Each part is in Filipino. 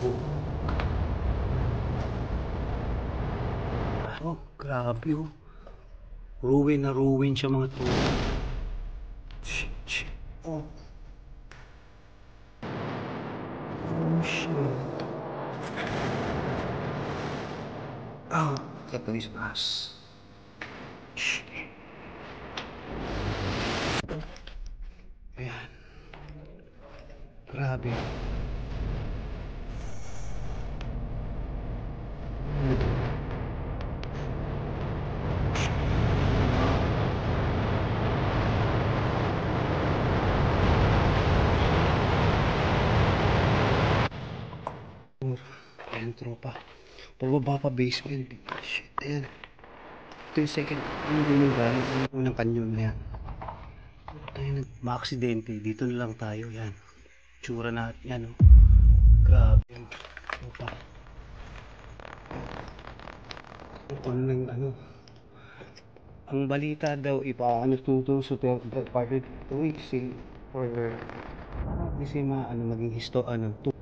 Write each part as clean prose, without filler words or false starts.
Oh, oh grabe oh. Ruin na ruin siya mga to. Shit, shit. Oh. Oh shit. Ah, ito is us. Shit. Ayan. Grabe. Ayan tropa. Pababa pa basement. Shit, ayan. Ito yung second. Yung unang galing. Yung unang kanyon na yan. Tayo nag-maaksidente. Dito na lang tayo. Yan. Tsura natin. Yan oh. Grabe. Tropa. Ano. Ang balita daw ipaano to sa department to for kasi maging histo to.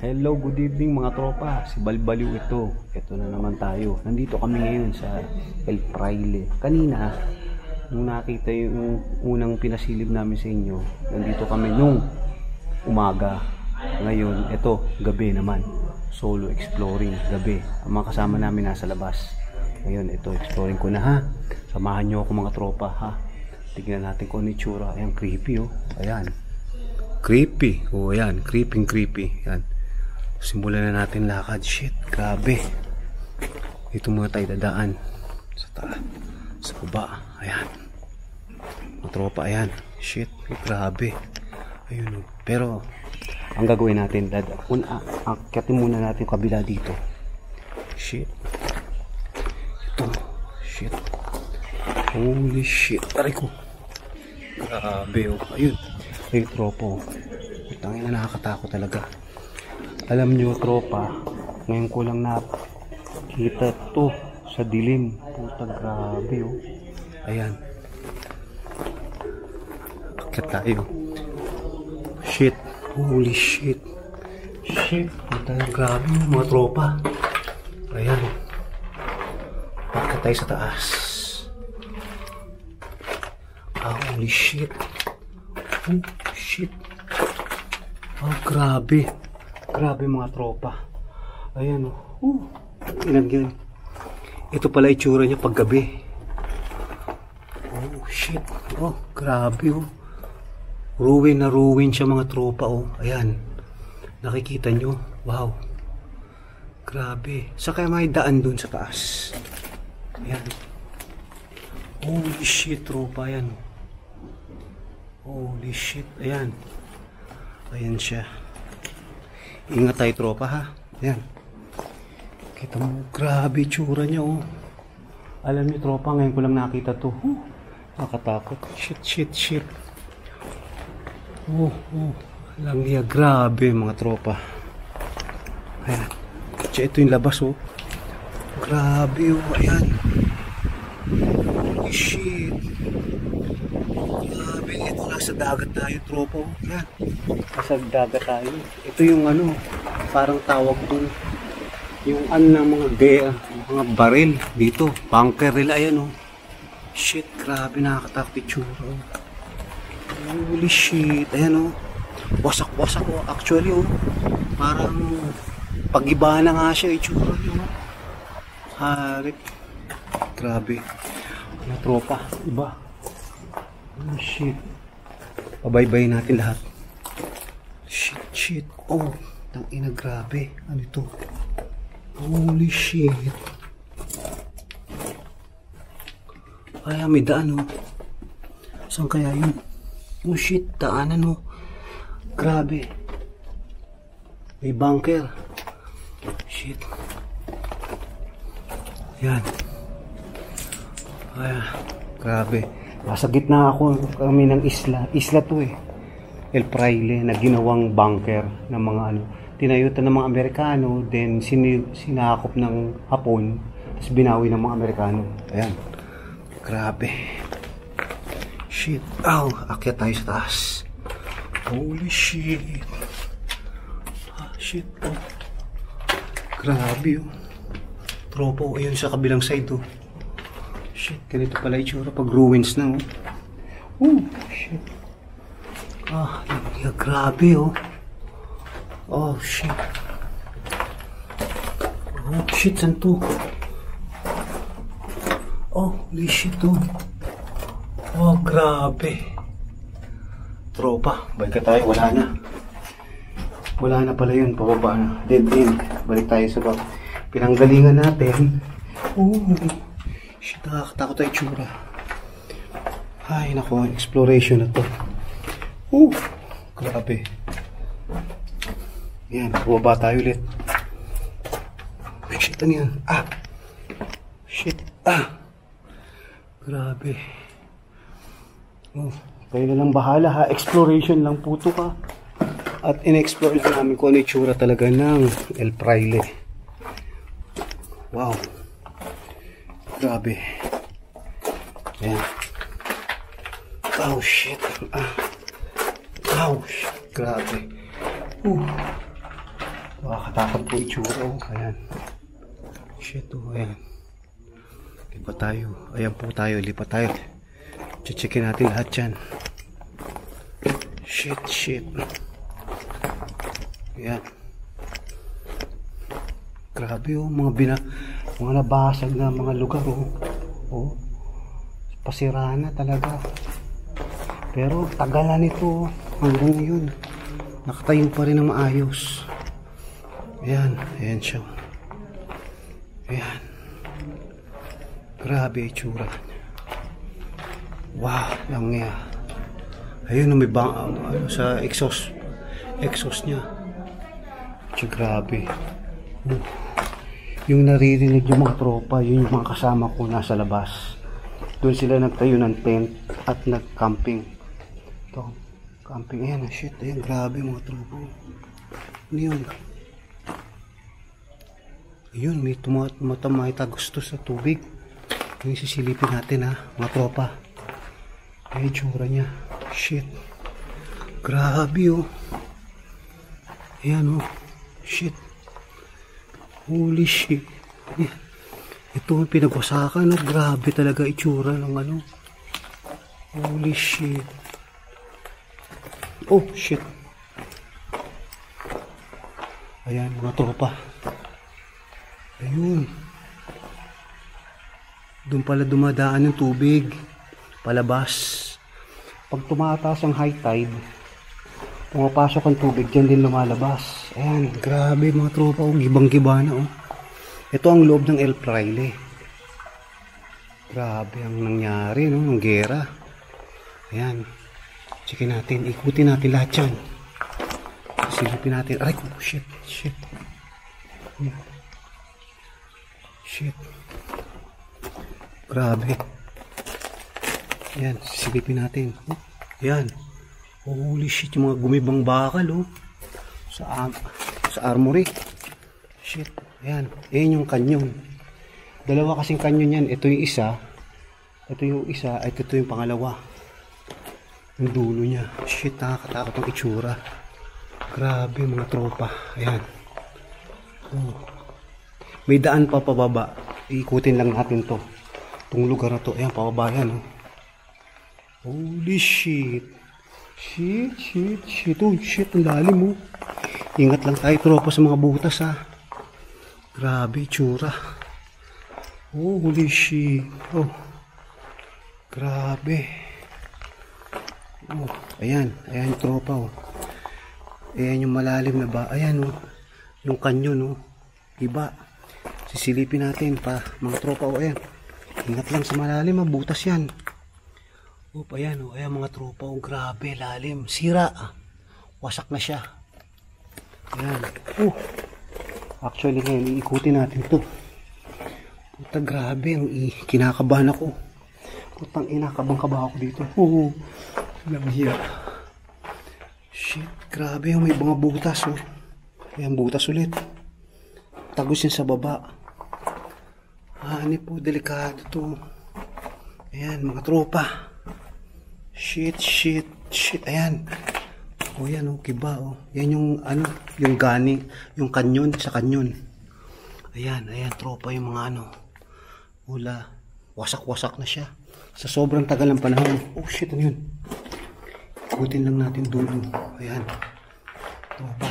Hello, good evening mga tropa. Si Balbaliw ito. Ito na naman tayo. Nandito kami ngayon sa El Fraile. Kanina, nung nakita yung unang pinasilip namin sa inyo, nandito kami nung umaga. Ngayon, ito, gabi naman. Solo exploring, gabi. Ang mga kasama namin nasa labas. Ngayon, ito, exploring ko na ha. Samahan nyo ako mga tropa ha. Tignan natin kung ano yung tsura. Ayan, creepy oh. Ayan. Creepy. Oh, ayan. Creepy. Ayan. Simulan na natin lakad. Shit, grabe. Dito muna tayo dadaan. Sa taas. Sa baba. Ayan. Mga tropa, ayan. Shit, grabe. Ayun. Pero, ang gagawin natin, akyatin muna natin kabila dito. Shit. Ito. Shit. Holy shit. Taray ko. Grabe, oh. Ayun. Ayun, tropa, oh. Tangina na nakakatakot talaga. Alam nyo tropa, ngayon ko lang nakita to sa dilim. Puta grabe oh. Ayan. Akyat tayo. Shit. Holy shit. Shit. Puta grabe oh, mga tropa. Ayan. Akyat tayo sa taas. Holy shit. Oh shit. Oh grabe. Grabe mga tropa. Ayan oh. Inagyan. Ito pala itsura niya pag gabi. Oh shit. Oh grabe oh. Ruin na ruin siya mga tropa oh. Ayan. Nakikita nyo. Wow. Grabe. Saka may daan dun sa taas. Ayan. Holy shit tropa. Ayan. Holy shit. Ayan. Ayan siya. Ingat tayo tropa ha. Ayan. Kita mo, grabe tsura niya oh. Alam niyo tropa, ngayon ko lang nakita to. Nakatakot. Shit. Alam niya, grabe mga tropa. Ayan. Kaya ito yung labas oh. Grabe oh. Ayan. Holy shit. Grabe. Ito nasa dagat tayo tropa oh. Ayan. Nasa dagat tayo. Ito yung parang tawag dun. Yung ng mga baril dito. Bunker nila. Ayan oh. Shit. Grabe nakakatakot itsura oh. Holy shit. Ayan oh. Wasak oh. Actually oh. Parang pag-iba na nga siya itsura oh. Harit. Grabe. Mga tropa. Iba. Oh shit. Pabaybay natin lahat. Shit. Oh. Tangina grabe. Ano ito? Holy shit. Kaya may daan oh. Saan kaya yun? Oh shit. Daanan oh. Grabe. May bunker. Shit. Yan. Ay, grabe. Nasa gitna kami ng isla. Isla to eh. El Fraile na ginawang bunker ng mga ano. Tinayutan ng mga Amerikano, then sinakop ng Hapon, tapos binawi ng mga Amerikano. Ayan. Grabe. Shit. Ow, akyat tayo sa taas. Holy shit. Ah, shit. Oh. Grabe oh. Tropa oh. Ayun sa kabilang side oh. Shit. Ganito pala itsura pag ruins na oh. Shit. Ah, grabe oh. Oh shit. Oh shit, saan to? Oh, holy shit oh. Oh, grabe. Tropa, balik tayo, wala na. Wala na pala yun, pababa na. Dead end. Balik tayo sa pinanggalingan natin. Oh, shit, nakakatakot tayo tsura. Ay, naku, exploration na to. Oh, grabe. Yan, bumaba tayo ulit. Ay, shit, ano yan? Ah! Shit, ah! Grabe. Oh, kayo na lang bahala ha. Exploration lang po to ka. At in-explore lang namin kung ano yung tsura talaga ng El Fraile. Wow. Grabe. Yan. Oh, shit. Ah. Oh, shit. Grabe. Nakakatakot po itsura oh. Ayan. Shit oh, ayan. Lipat tayo. Ayan po tayo, lipat tayo. Checkin natin lahat yan. Shit, shit. Ayan. Grabe oh, mga nabasag na mga lugar oh. Oh. Pasirahan na talaga. Pero tagal na nito hanggang ngayon. Nakatayo pa rin ng maayos. Ayan, ayan siya. Ayan. Grabe itsura. Wow, lang niya. Ayun, may sa exhaust niya. Grabe. Yung naririnig yung mga tropa, yun yung mga kasama ko nasa labas. Doon sila nagtayo ng tent at nag-camping. Ito, camping. Ayan, shit. Ayan, grabe mga tropa. Ano yun? Ayun, may tumatamay gusto sa tubig. Yung sisilipin natin ha, mga tropa. Ay, tsura niya. Shit. Grabe oh. Ayan oh. Shit. Holy shit. Ayan. Ito ang pinagwasakan. No? Grabe talaga itsura ng ano. Holy shit. Oh shit. Ayan mga tropa. Ayun. Doon pala dumadaan ng tubig. Palabas. Pag tumataas ang high tide, pumapasok ang tubig, dyan din lumalabas. Ayan, grabe mga tropa. Oh, gibang-giba na oh. Ito ang loob ng El Fraile. Grabe ang nangyari no, ng gera. Ayan. Checkin natin, ikutin natin lahat yan. Silipin natin. Aray ko, shit, shit. Shit. Grabe. Ayan, silipin natin. Ayan. Holy shit, yung mga gumibang bakal oh. Sa armory. Shit. Ayan. Ayan yung kanyon. Dalawa kasing kanyon yan. Ito yung isa. Ito yung isa. At ito yung pangalawa. Yung dulo niya. Shit, nakakatakot ang itsura. Grabe mga tropa. Ayan. Oh. May daan pa pababa. Iikutin lang natin to. Itong lugar na to. Ayan, pababa yan. Oh. Holy shit. Shit, shit, shit. Oh, shit, ang lalim oh. Ingat lang tayo tropa sa mga butas ha. Grabe, tsura. Oh, holy shit. Oh. Grabe. Oh, ayan. Ayan tropa oh. Ayan yung malalim na ba. Ayan oh. Yung kanyon oh. Iba. Sisilipin natin pa mga tropa oh. Ayan. Ingat lang sa malalim ha. Butas yan. Oh, ayan oh. Ayan mga tropa oh. Grabe, lalim. Sira. wasak na siya. Ayan. Actually ngayon, iikutin natin to. Puta, grabe. Kinakabahan ako. Putang ina, kabang-kaba ako dito. Lamhiya. Shit, grabe. May mga butas. Ayan, butas ulit. Tagos yan sa baba. Hani po, delikado to. Ayan, mga tropa. Shit. Ayan. Yan kiba Yan yung yung gani, yung kanyon sa kanyon. Ayan, tropa, yung mga wala. Wasak-wasak na siya. Sa sobrang tagal ng panahon. Shit, ano yun? Ikutin lang natin dulo. Ayan. Tropa.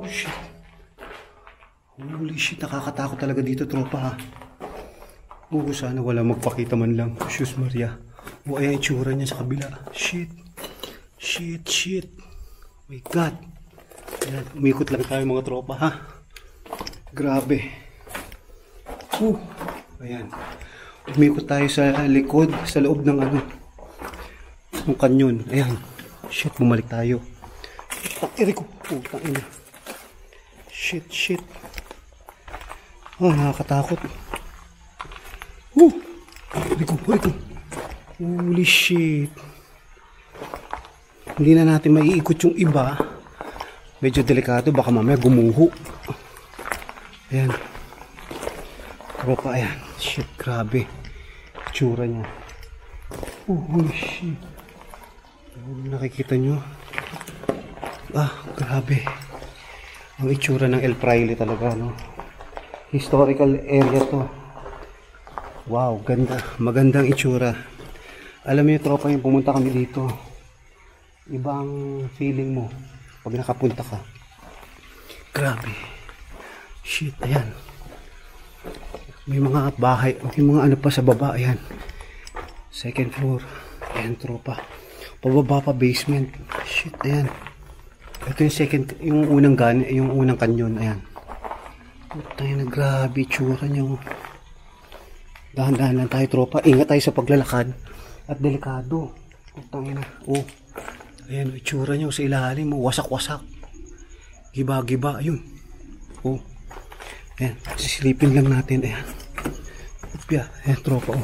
Shit. Holy shit, nakakatakot talaga dito, tropa, ha. Sana wala magpakita man lang. Sus Maria. Ayan, itsura niya sa kabila. Shit. My God. Ayan, umikot lang tayo mga tropa, ha. Grabe. Ayan. Umikot tayo sa likod, sa loob ng ng kanyon. Ayan. Shit, bumalik tayo. Iri ko. Putang ina. Shit. Nakakatakot. Iri ko. Holy shit. Hindi na natin maiikot yung iba. Medyo delikado, baka mamaya gumuho. Ayan. Tropa, ayan. Shit, grabe. Itsura niya. Holy shit. Nakikita nyo? Grabe. Ang itsura ng El Fraile talaga, no? Historical area to. Wow, ganda. Magandang itsura. Alam mo yung tropa, yung pumunta kami dito. Ibang feeling mo pag nakapunta ka. Grabe. Shit, ayan. May mga bahay, may mga pa sa baba, ayan. Second floor. Ayan, tropa. Pababa pa, basement. Shit, ayan. Ito yung unang kanyon, ayan. Putay na, grabe, tsura niya. Dahan-dahan lang tayo, tropa. Ingat tayo sa paglalakad. At delikado. Putay na. Ayan, itsura niya sa ilalim. Wasak-wasak. Giba-giba, ayun. Ayan, sisilipin lang natin. Ayan. Ayan, tropa.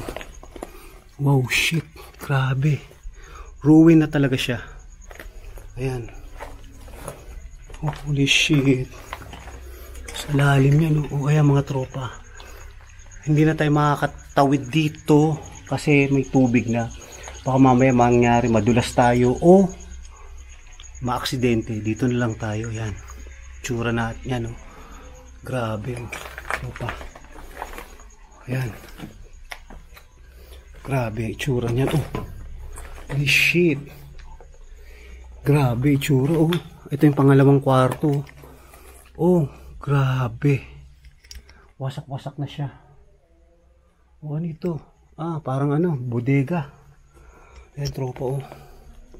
Wow, shit. Grabe. Ruin na talaga siya. Ayan. Holy shit. Sa lalim yan. Ayan, mga tropa. Hindi na tayo makakatawid dito kasi may tubig na. Baka mamaya mangyari, madulas tayo o maaksidente. Dito na lang tayo. Ayan. Tsura natin yan. Grabe. Tropa. Ayan. Grabe, itsura niyan. Holy shit. Grabe, itsura. Ito yung pangalawang kwarto. Grabe. Wasak-wasak na siya. Ano ito? Parang bodega. Ayan, tropa.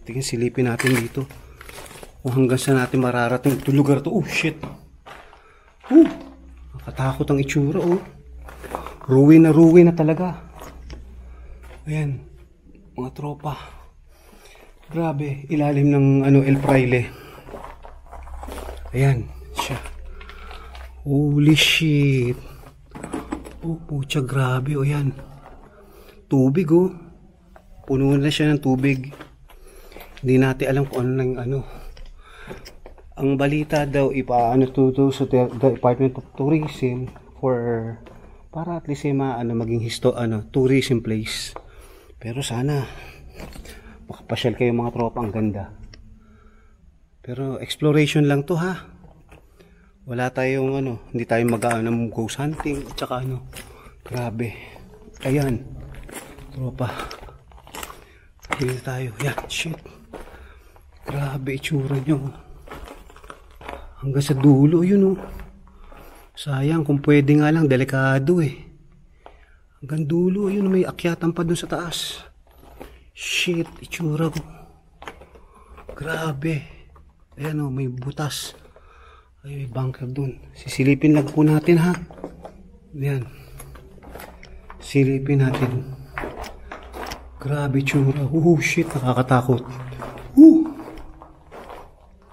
Tingin, silipin natin dito. Hanggang sa natin mararating ito lugar to. Shit. Nakatakot ang itsura. Ruin na talaga. Ayan, mga tropa. Grabe, ilalim ng El Fraile. Ayan, siya. Holy shit. Pucha, grabe. Ayan. Tubig, puno na siya ng tubig. Hindi natin alam kung ano. Ang balita daw, ipaano to sa Department of Tourism para at least maging tourism place. Pero sana makapasyal kayo mga tropa, ang ganda. Pero exploration lang to, ha. Wala tayong hindi tayo ng ghost hunting at saka grabe. Ayan, tropa. Dito tayo. Yan, shit. Grabe itsura nyo. Hanggang sa dulo yun, Sayang, kung pwede nga lang, delikado Hanggang dulo, yun, may akyatan pa dun sa taas. Shit, itsura ko. Grabe. Ayan, may butas. Ay, may bunker dun. Sisilipin lang po natin, ha. Ayan. Silipin natin. Grabe itsura. Shit, nakakatakot.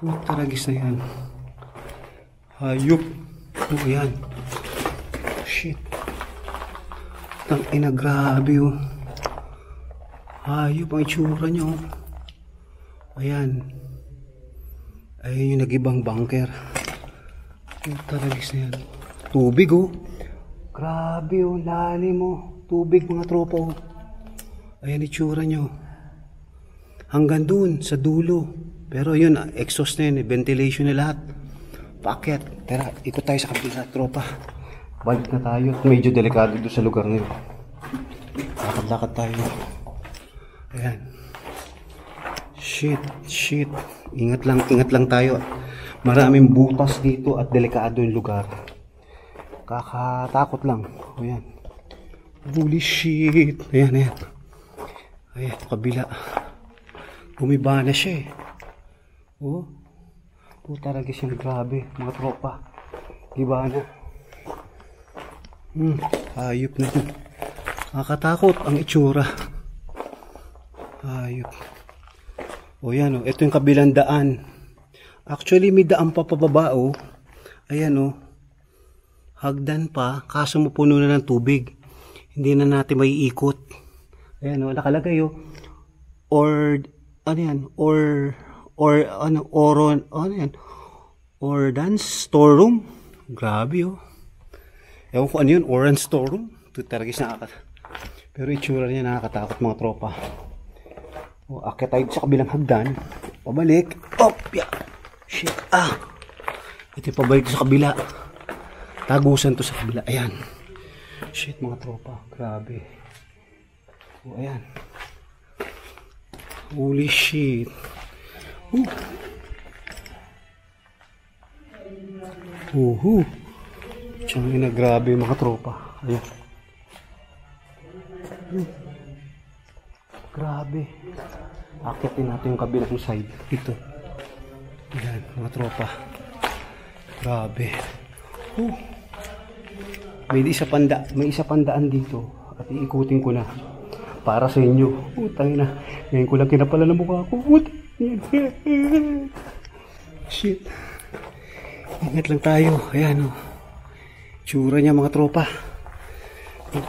Putaragis na yan. Hayop. Oh, ayan. Shit. Tangina, grabe oh. Hayop ang itsura nyo. Ayan. Ayan yung nag-ibang bunker. Putaragis na yan. Tubig oh. Grabe oh, lalim oh. Tubig mga tropa oh. Ayan itsura nyo. Hanggang dun sa dulo. Pero yun, exhaust na yun, ventilation na lahat. Paakyat. Tara, ikot tayo sa kabila, tropa. Balik na tayo. Medyo delikado doon sa lugar na yun. Lakad-lakad tayo. Ayan. Shit. Ingat lang tayo. Maraming butas dito at delikado yung lugar. Kakatakot lang. Ayan. Holy shit. Ayan. Ayan, kabila. Bumiba na siya eh. Oh. Putaragis yung grabe, mga tropa. Diba na? Hayop na yun. Nakakatakot ang itsura. Hayop. O yan o, ito yung kabilang daan. Actually may daan pa pababa o. Ayan o. Hagdan pa, kaso mapuno na ng tubig. Hindi na natin may ikot. Ayan o, nakalagay o. Ordnance storeroom. Grabe oh. Ewan ko ano yun, Ordnance storeroom. Tutaragis na akat. Pero itsura niya nakakatakot mga tropa. O, akit tayo sa kabilang hagdan. Pabalik. Yeah. Shit. Ito pabalik sa kabila. Tagusan to sa kabila. Ayan. Shit mga tropa. Grabe. O, ayan. Holy shit. Tiyang na grabe mga tropa. Ayan. Grabe. Akitin natin yung kabilang side. Ito. Ayan mga tropa. Grabe. May isa pandaan dito. At iikutin ko na. Para sa inyo. Utang na. Ngayon ko lang kinapala ng mukha ko. Shit. Ingat lang tayo. Ayan o. Tsura niya mga tropa.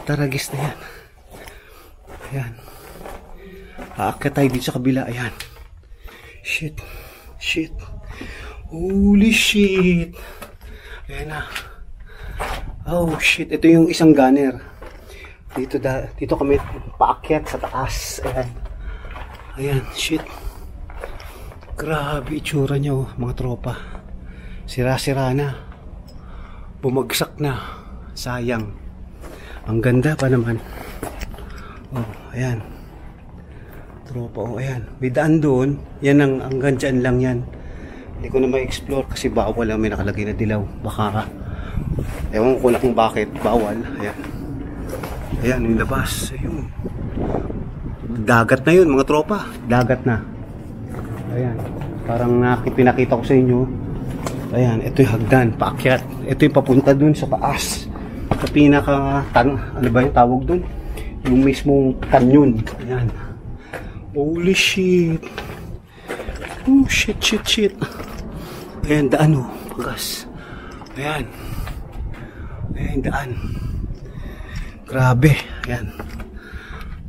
Taragis na yan. Ayan. Aakyat tayo dito sa kabila. Ayan. Shit. Holy shit. Ayan na. Oh shit. Ito yung isang gunner. Dito kami paakyat sa taas. Ayan, shit. Grabe itsura niya oh, mga tropa. Sira-sira na. Bumagsak na. Sayang. Ang ganda pa naman. Oh, ayan. Tropa, oh, ayan. May daan doon. Yan hanggang dyan lang yan. Hindi ko na ma-explore kasi bawal lang. May nakalagay na dilaw. Baka ewan ko na kung bakit bawal. Ayan. Ayan, yung labas. Ayun. Dagat na yun, mga tropa. Dagat na. Ayan. Parang pinakita ko sa inyo. Ayan, ito yung hagdan, paakyat. Ito yung papunta dun sa taas. Sa ano ba yung tawag dun? Yung mismong kanyon. Ayan. Holy shit. Oh, shit. Ayan, daan oh. Gas. Ayan. Ayan, daan. Grabe, ayan.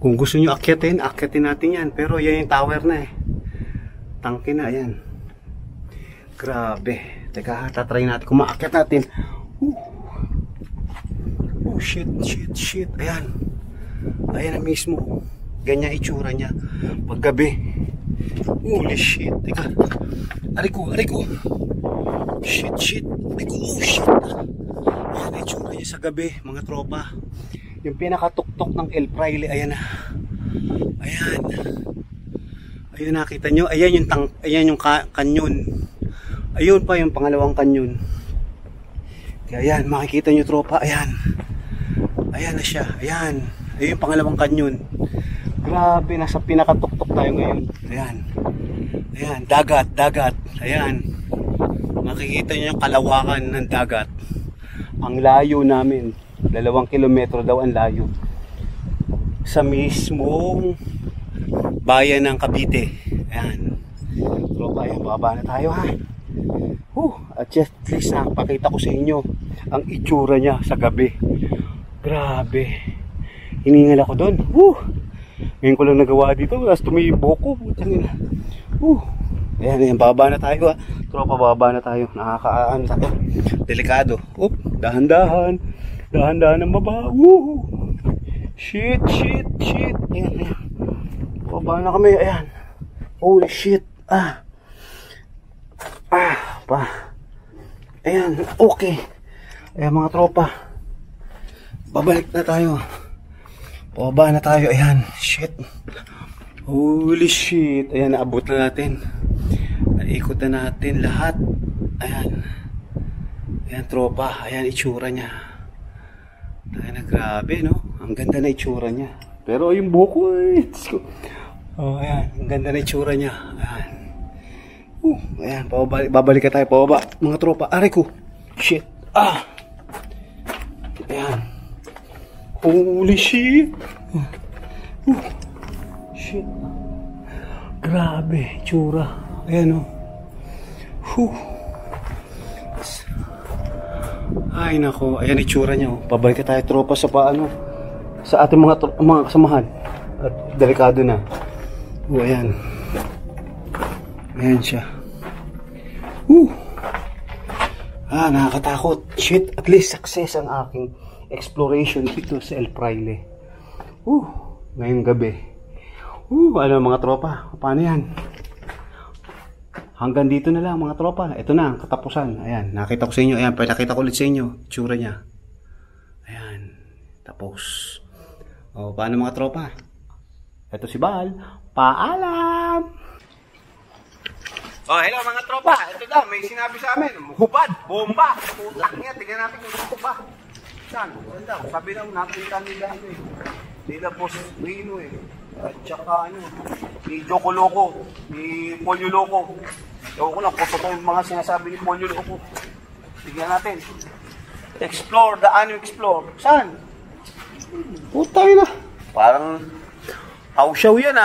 Kung gusto nyo akyatin natin yan. Pero yan yung tower na eh. Tangke na, ayan. Grabe. Teka, tatry natin kung maakyat natin. Oh, shit. Ayan. Ayan na mismo. Ganyan itsura niya. Paggabi. Holy shit. Teka. Aray ko. Shit. Aray ko, oh shit. Ayan itsura niya sa gabi, mga tropa. Yung pinakatuktok ng El Fraile, ayan na. Ayun nakita nyo, ayan yung kanyon. Ayun pa yung pangalawang kanyon. Kaya ayan, makikita nyo tropa, ayan na siya, ayan yung pangalawang kanyon. Grabe, nasa pinakatuktok tayo ngayon. Ayan, dagat, ayan. Makikita nyo yung kalawakan ng dagat. Ang layo namin, 2 kilometro daw ang layo. Sa mismong bayan ng Cavite. Ayan. Tropa, ayan. baba na tayo ha. At just at least nakapakita ko sa inyo ang itsura niya sa gabi. Grabe. Hiningal ako doon. Ngayon ko lang nagawa dito. Tapos tumibo ko. Ayan, baba na tayo ha. Tropa, baba na tayo. Nakakaano tayo. Delikado. Dahan-dahan. Dahan-dahan ng baba. Shit. Ayan. Baba na kami. Ayan. Holy shit. Ayan, okay. Ayan mga tropa. Babalik na tayo. Baba na tayo. Ayan, shit. Holy shit. Ayan, naabot na natin. Naikot na natin lahat. Ayan. Ayan tropa. Ayan itsura niya. Ayan, grabe no. Ang ganda na itsura niya. Pero yung buko ayan, ang ganda na itsura niya. Ayan. Ayan, babalik tayo, pababa. Mga tropa, aray ko. Shit. Ayan. Holy shit. Shit. Grabe, itsura. Ayan o. Ay nako, ayan itsura niya. Pabalik tayo tropa sa paano. Sa ating mga kasamahan. At delikado na. Ayan. Ayan siya. Nakakatakot. Shit, at least success ang aking exploration dito sa El Fraile. Ngayong gabi. Ano mga tropa? Paano yan? Hanggang dito na lang mga tropa. Ito na ang katapusan. Ayan, nakita ko sa inyo. Ayan, pinakita ko ulit sa inyo. Tsura niya. Ayan. Tapos. Paano mga tropa? Ito si Bal. Paalam! Hello mga tropa. Ito daw, may sinabi sa amin. Hubad, bomba. Putak niya, tingnan natin kung ito ba. Saan? Saan daw? Sabi daw, nakita nila nila Boss Rino At saka ni Joko Loco, ni Polyo Loco. Ewan ko lang, kung totoo yung mga sinasabi ni Polyo Loco. Tingnan natin. Explore, the explore. Saan? Putay na. Parang house show yan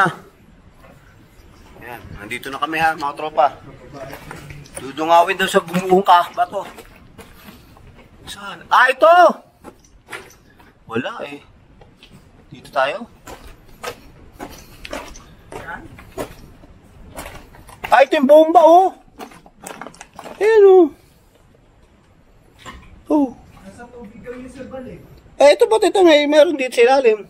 Ayan, nandito na kami mga tropa. Dudungawin daw sa gumuhong bato. Saan? Ito! Wala Dito tayo. Ito yung bomba Ayan Nasa tubig kami sa balik. Ito ba ito meron dito sa ilalim.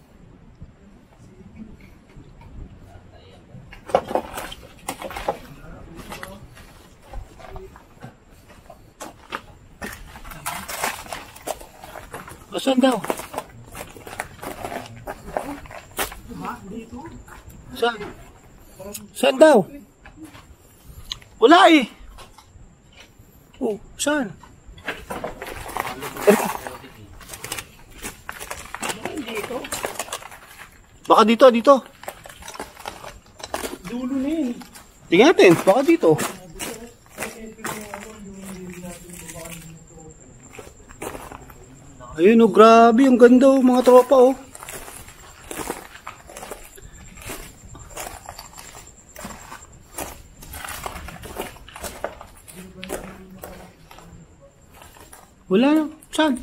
Saan daw? Saan? Saan daw? Wala saan? Dito? Baka dito. Dulo na yun. Tingnan natin, baka dito. Ayun grabe, ang ganda mga tropa Wala saan?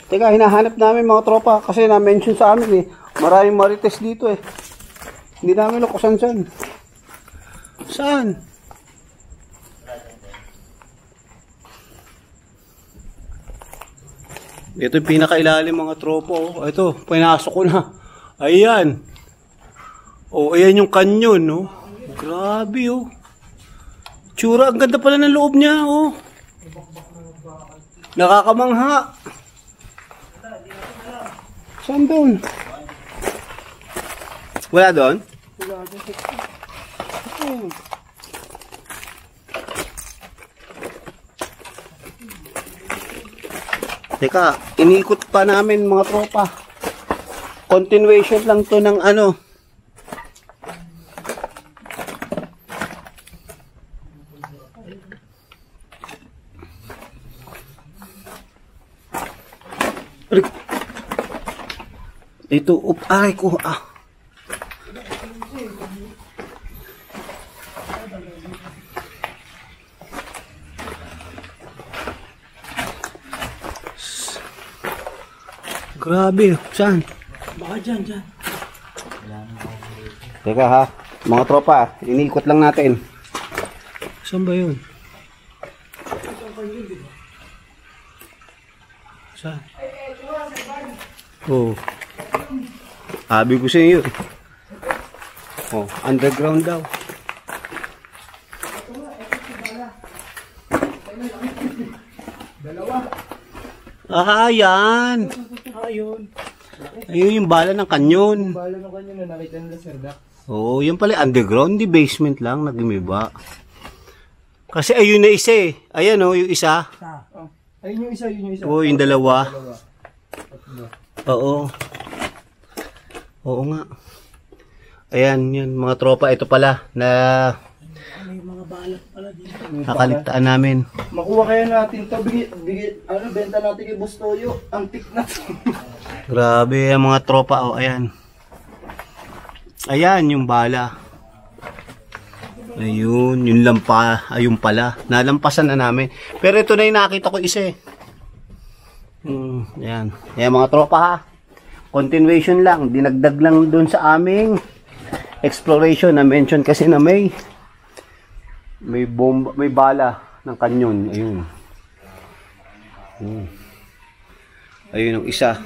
Teka, hinahanap namin mga tropa kasi na-mention sa amin maraming marites dito Hindi namin kung saan. Saan? Ito yung pinakailalim mga tropa Ito, pinasok ko na. Ayan. Ayan yung canyon Grabe Tsura, ang ganda pala ng loob niya Nakakamangha. Saan doon? Wala doon? Wala doon. Teka, inikot pa namin mga tropa. Continuation lang to ng Ito, aray ko, Grabe, saan? Baka dyan. Teka ha, mga tropa, iniikot lang natin. Saan ba yun? Saan? Oh. Sabi ko sa iyo. Oh, underground daw. Ah, yan. Ayun. Ayun yung bala ng kanyon. Bala ng kanyon na nakita nila, Sir Dax. Oo, yan pala underground, di basement lang, nag-umiba. Kasi ayun na isa eh. Ayan oh, yung isa. Oh. Ayun yung isa, Oo, yung dalawa. Oo. Oo nga. Ayan, yun, mga tropa, ito pala, na may mga balat pala dito. nakaligtaan namin. Makuha kaya natin to, benta natin kay Boss Toyo. Antik na to. Grabe, ang mga tropa, oh, ayan. Ayan, yung bala. Ayun, yung lampa, ayun pala. Nalampasan na namin. Pero ito na yung nakita ko isa eh. Ayan. Ayan mga tropa ha. Continuation lang. Dinagdag lang dun sa aming exploration na mention kasi na may bomba, may bala ng kanyon. Ayun. Ayun ang isa.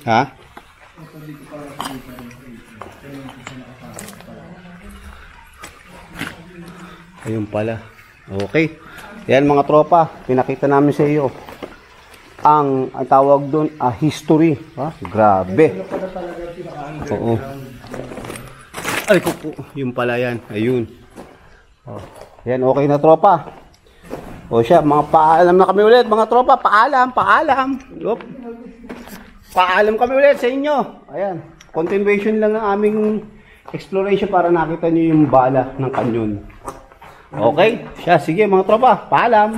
Ha? Ayun pala. Okay. Yan mga tropa, pinakita namin sa iyo ang tawag doon, history. Ha? Grabe. Oo. Ay ko po, yung pala yan. Ayun. Oh. Yan, okay na tropa. O siya, mga paalam na kami ulit, mga tropa. Paalam. Yup. Paalam kami ulit sa inyo. Ayan. Continuation lang ng aming exploration para nakita nyo yung bala ng kanyon. Okay? Siya, sige mga tropa. Paalam.